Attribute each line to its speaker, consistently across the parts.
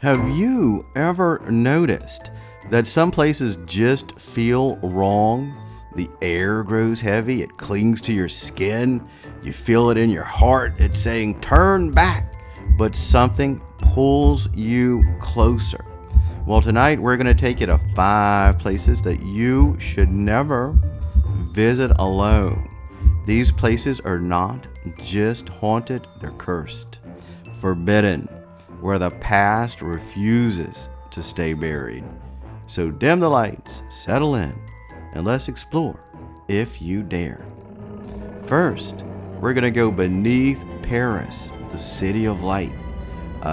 Speaker 1: Have you ever noticed that some places just feel wrong? The air grows heavy, it clings to your skin, you feel it in your heart, it's saying turn back, but something pulls you closer. Well, tonight we're going to take you to 5 places that you should never visit alone. These places are not just haunted, they're cursed, forbidden, where the past refuses to stay buried. So dim the lights, settle in, and let's explore if you dare. First, we're going to go beneath Paris, the city of light.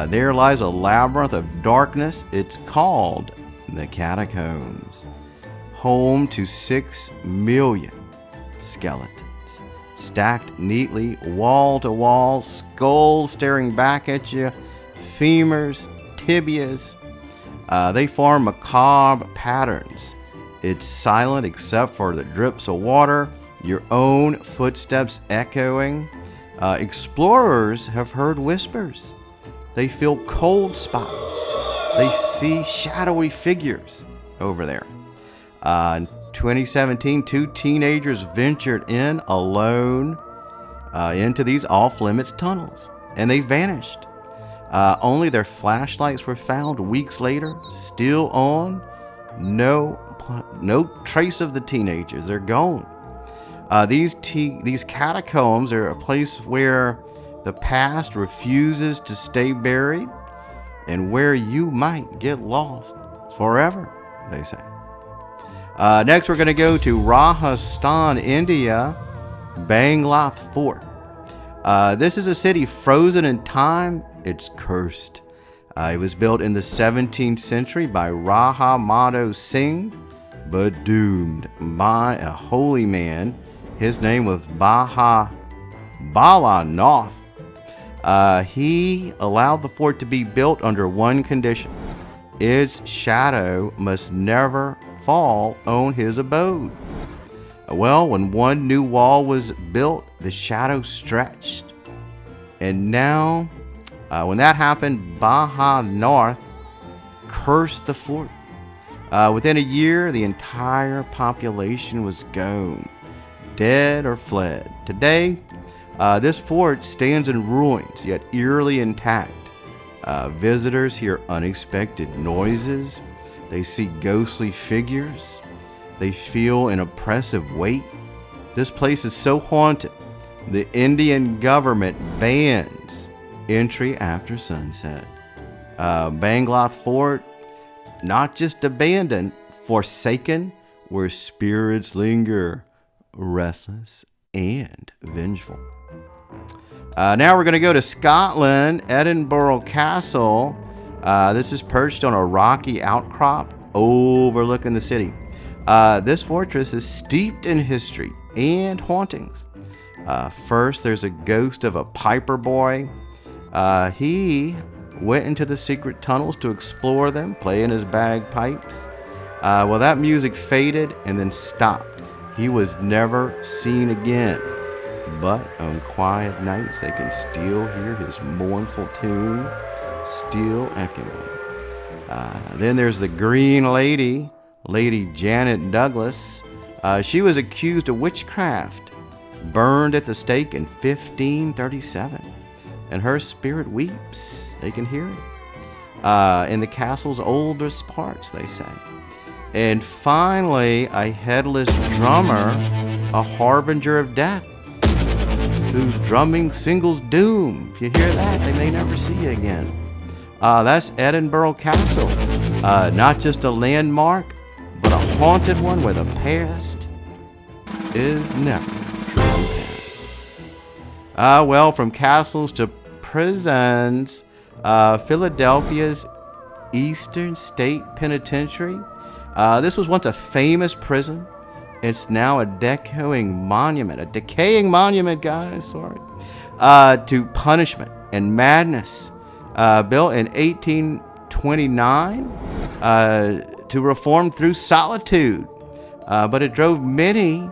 Speaker 1: There lies a labyrinth of darkness. It's called the Catacombs, home to 6 million skeletons, stacked neatly, wall to wall, skulls staring back at you, femurs, tibias. They form macabre patterns. It's silent except for the drips of water, your own footsteps echoing. Explorers have heard whispers. They feel cold spots. They see shadowy figures over there. In 2017, 2 teenagers ventured in alone into these off-limits tunnels, and they vanished. Only their flashlights were found weeks later, still on. No trace of the teenagers. They're gone. These catacombs are a place where the past refuses to stay buried and where you might get lost forever, they say. Next, we're going to go to Rajasthan, India, Bhangarh Fort. This is a city frozen in time. It's cursed. It was built in the 17th century by Raja Madho Singh, but doomed by a holy man. His name was Bhalanath. He allowed the fort to be built under one condition: its shadow must never fall on his abode. Well, when one new wall was built, the shadow stretched. And now, when that happened, Bhalanath cursed the fort. Within a year, the entire population was gone, dead or fled. Today, this fort stands in ruins, yet eerily intact. Visitors hear unexpected noises. They see ghostly figures. They feel an oppressive weight. This place is so haunted, the Indian government bans entry after sunset. Bhangarh Fort, not just abandoned, forsaken, where spirits linger, restless and vengeful. Now we're going to go to Scotland, Edinburgh Castle. This is perched on a rocky outcrop overlooking the city. This fortress is steeped in history and hauntings. First, there's a ghost of a piper boy. He went into the secret tunnels to explore them, playing his bagpipes. Well, that music faded and then stopped. He was never seen again. But on quiet nights, they can still hear his mournful tune, still echoing. Then there's the Green Lady, Lady Janet Douglas. She was accused of witchcraft, burned at the stake in 1537. And her spirit weeps. They can hear it. In the castle's oldest parts, they say. And finally, a headless drummer, a harbinger of death, whose drumming singles doom. If you hear that, they may never see you again. That's Edinburgh Castle. Not just a landmark, but a haunted one where the past is never truly past. Well, from castles to prisons, Philadelphia's Eastern State Penitentiary. This was once a famous prison. It's now a decaying monument, guys, to punishment and madness. Built in 1829 to reform through solitude, but it drove many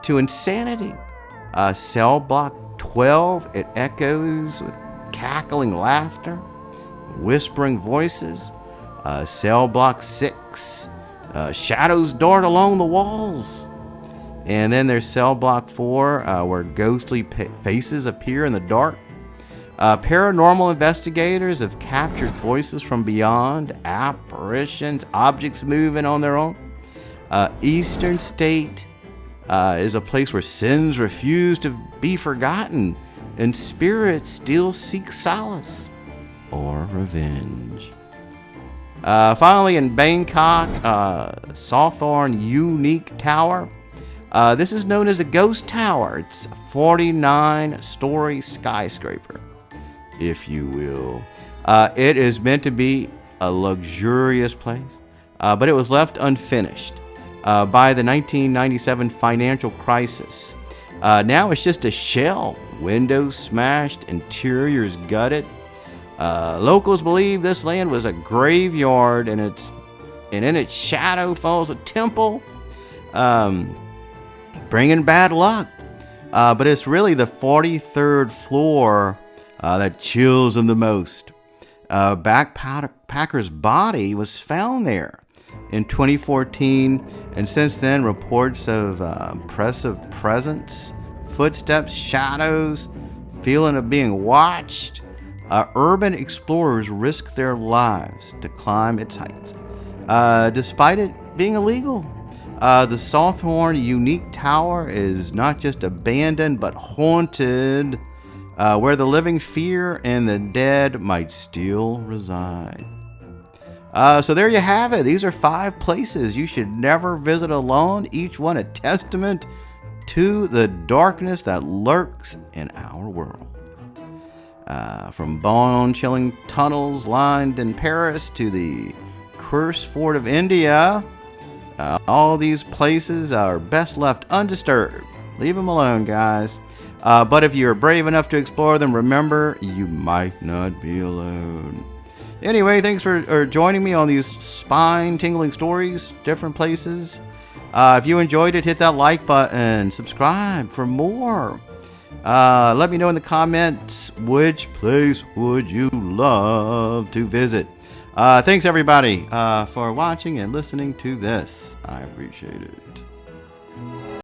Speaker 1: to insanity. Cell block 12, it echoes with cackling laughter. whispering voices, cell block 6, shadows dart along the walls. And then there's cell block 4, where ghostly faces appear in the dark. Paranormal investigators have captured voices from beyond, apparitions, objects moving on their own. Eastern State is a place where sins refuse to be forgotten, and spirits still seek solace or revenge. Finally, in Bangkok, Sathorn Unique Tower. This is known as a ghost tower. It's a 49-story skyscraper, if you will. It is meant to be a luxurious place, but it was left unfinished by the 1997 financial crisis. Now it's just a shell, windows smashed, interiors gutted. Locals believe this land was a graveyard, and in its shadow falls a temple, bringing bad luck. But it's really the 43rd floor that chills them the most. Backpacker's body was found there in 2014, and since then reports of impressive presence, footsteps, shadows, feeling of being watched. Urban explorers risk their lives to climb its heights, despite it being illegal. The Sathorn Unique Tower is not just abandoned, but haunted, where the living fear and the dead might still reside. So there you have it. These are 5 places you should never visit alone, each one a testament to the darkness that lurks in our world. From bone-chilling tunnels lined in Paris to the cursed fort of India, all these places are best left undisturbed. Leave them alone, guys. But if you're brave enough to explore them, remember, you might not be alone. Anyway, thanks for joining me on these spine-tingling stories, different places. If you enjoyed it, hit that like button, subscribe for more. Let me know in the comments, which place would you love to visit? Thanks everybody for watching and listening to this. I appreciate it.